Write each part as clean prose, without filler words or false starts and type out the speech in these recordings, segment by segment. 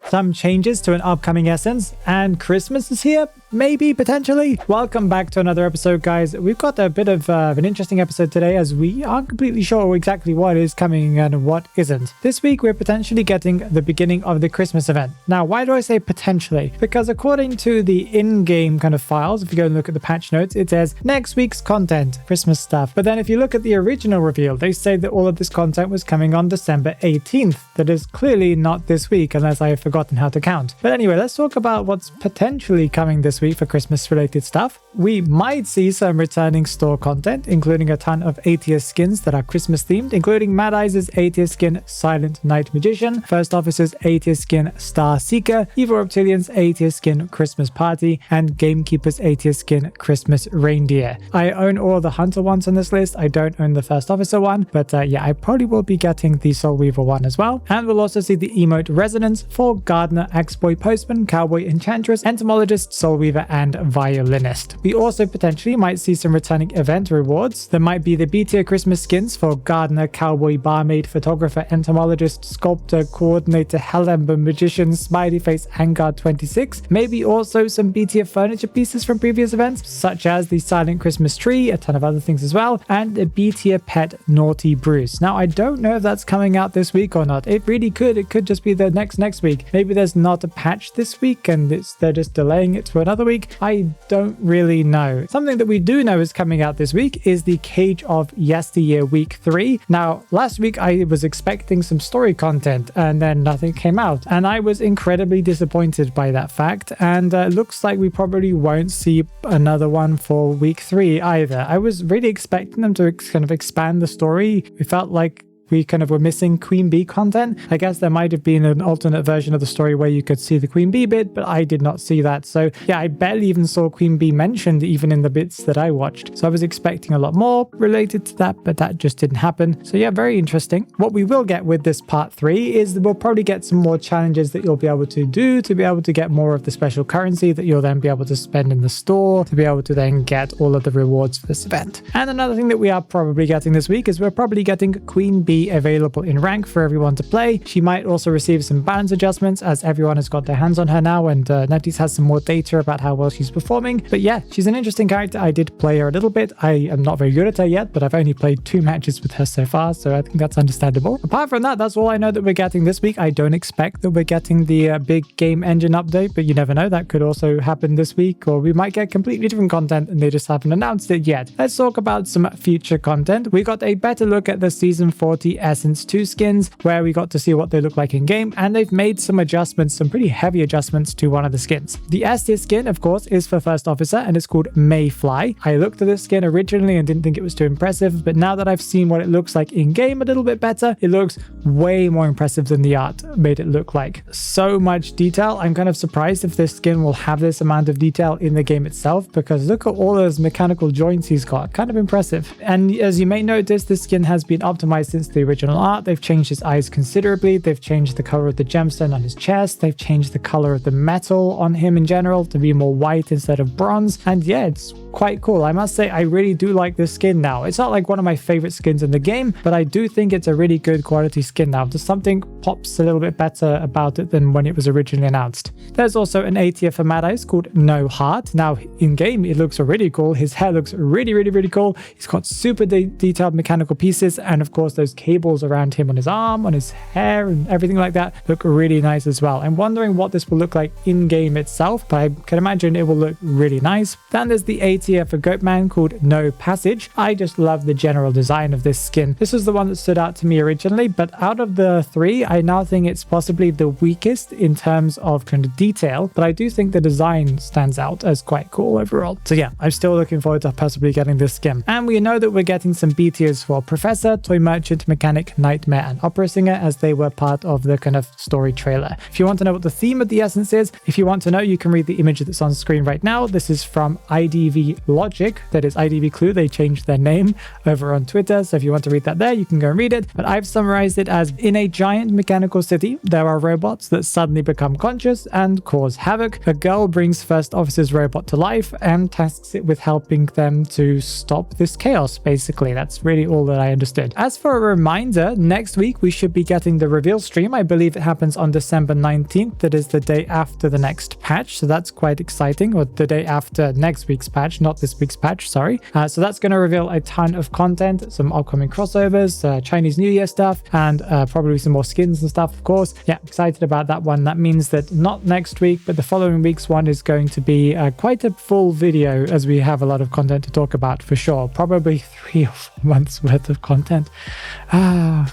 some changes to an upcoming essence, and Christmas is here? Maybe, potentially. Welcome back to another episode, guys. We've got a bit of an interesting episode today as we aren't completely sure exactly what is coming and what isn't. This week, we're potentially getting the beginning of the Christmas event. Now, why do I say potentially? Because according to the in-game kind of files, if you go and look at the patch notes, it says next week's content, Christmas stuff. But then if you look at the original reveal, they say that all of this content was coming on December 18th. That is clearly not this week, unless I have forgotten how to count. But anyway, let's talk about what's potentially coming this week for Christmas related stuff. We might see some returning store content, including a ton of A-tier skins that are Christmas themed, including Mad Eyes' A-tier skin Silent Night Magician, First Officer's A-tier skin Star Seeker, Evil Reptilian's A-tier skin Christmas Party, and Gamekeeper's A-tier skin Christmas Reindeer. I own all the Hunter ones on this list. I don't own the First Officer one, but yeah, I probably will be getting the Soul Weaver one as well. And we'll also see the emote Resonance for Gardener, Axe-Boy Postman, Cowboy Enchantress, Entomologist, Soul Weaver, and Violinist. We also potentially might see some returning event rewards. There might be the B-tier Christmas skins for Gardener, Cowboy, Barmaid, Photographer, Entomologist, Sculptor, Coordinator, Hellember, Magician, Smiley Face, and Guard 26. Maybe also some B-tier furniture pieces from previous events, such as the Silent Christmas Tree, a ton of other things as well, and a B-tier pet Naughty Bruce. Now, I don't know if that's coming out this week or not. It really could. It could just be the next week. Maybe there's not a patch this week and they're just delaying it to another week. I don't really know. Something that we do know is coming out this week is the Cage of Yesteryear Week 3. Now, last week I was expecting some story content and then nothing came out, and I was incredibly disappointed by that fact, and looks like we probably won't see another one for Week 3 either. I was really expecting them to kind of expand the story. It felt like we kind of were missing Queen Bee content. I guess there might have been an alternate version of the story where you could see the Queen Bee bit, but I did not see that. So yeah, I barely even saw Queen Bee mentioned even in the bits that I watched. So I was expecting a lot more related to that, but that just didn't happen. So yeah, very interesting. What we will get with this part 3 is that we'll probably get some more challenges that you'll be able to do to be able to get more of the special currency that you'll then be able to spend in the store to be able to then get all of the rewards for this event. And another thing that we are probably getting this week is we're probably getting Queen Bee available in rank for everyone to play. She might also receive some balance adjustments as everyone has got their hands on her now, and NetEase has some more data about how well she's performing. But yeah, she's an interesting character. I did play her a little bit. I am not very good at her yet, but I've only played 2 matches with her so far, so I think that's understandable. Apart from that, that's all I know that we're getting this week. I don't expect that we're getting the big game engine update, but you never know. That could also happen this week, or we might get completely different content and they just haven't announced it yet. Let's talk about some future content. We got a better look at the Season 40 Essence 2 skins, where we got to see what they look like in game, and they've made some adjustments, some pretty heavy adjustments to one of the skins. The S-tier skin, of course, is for First Officer, and it's called Mayfly. I looked at this skin originally and didn't think it was too impressive, but now that I've seen what it looks like in game a little bit better, it looks way more impressive than the art made it look like. So much detail. I'm kind of surprised if this skin will have this amount of detail in the game itself, because look at all those mechanical joints he's got. Kind of impressive. And as you may notice, this skin has been optimized since the original art. They've changed his eyes considerably. They've changed the color of the gemstone on his chest. They've changed the color of the metal on him in general to be more white instead of bronze. And yeah, it's quite cool. I must say, I really do like this skin now. It's not like one of my favorite skins in the game, but I do think it's a really good quality skin now. Just something pops a little bit better about it than when it was originally announced. There's also an A-tier for Mad Eyes called No Heart. Now, in game, it looks really cool. His hair looks really cool. He's got super detailed mechanical pieces, and of course, those cables around him on his arm, on his hair, and everything like that look really nice as well. I'm wondering what this will look like in game itself, but I can imagine it will look really nice. Then there's the A-tier for Goatman called No Passage. I just love the general design of this skin. This was the one that stood out to me originally, but out of the 3, I now think it's possibly the weakest in terms of kind of detail, but I do think the design stands out as quite cool overall. So yeah, I'm still looking forward to possibly getting this skin. And we know that we're getting some B tiers for Professor, Toy Merchant, Mechanic, Nightmare, and Opera Singer, as they were part of the kind of story trailer. If you want to know what the theme of the essence is, if you want to know, you can read the image that's on screen right now. This is from IDV IDV Logic, that is IDV Clue. They changed their name over on Twitter, so if you want to read that there, you can go and read it. But I've summarized it as: in a giant mechanical city, there are robots that suddenly become conscious and cause havoc. A girl brings first officer's robot to life and tasks it with helping them to stop this chaos. Basically, that's really all that I understood. As for a reminder, next week we should be getting the reveal stream. I believe it happens on December 19th. That is the day after the next patch, so that's quite exciting. Or the day after next week's patch, not this week's patch, sorry. So that's going to reveal a ton of content, some upcoming crossovers, Chinese New Year stuff, and probably some more skins and stuff, of course. Yeah, excited about that one. That means that not next week, but the following week's one is going to be quite a full video, as we have a lot of content to talk about for sure. Probably 3 or 4 months worth of content.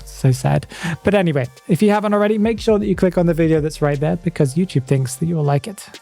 So sad. But anyway, if you haven't already, make sure that you click on the video that's right there, because YouTube thinks that you'll like it.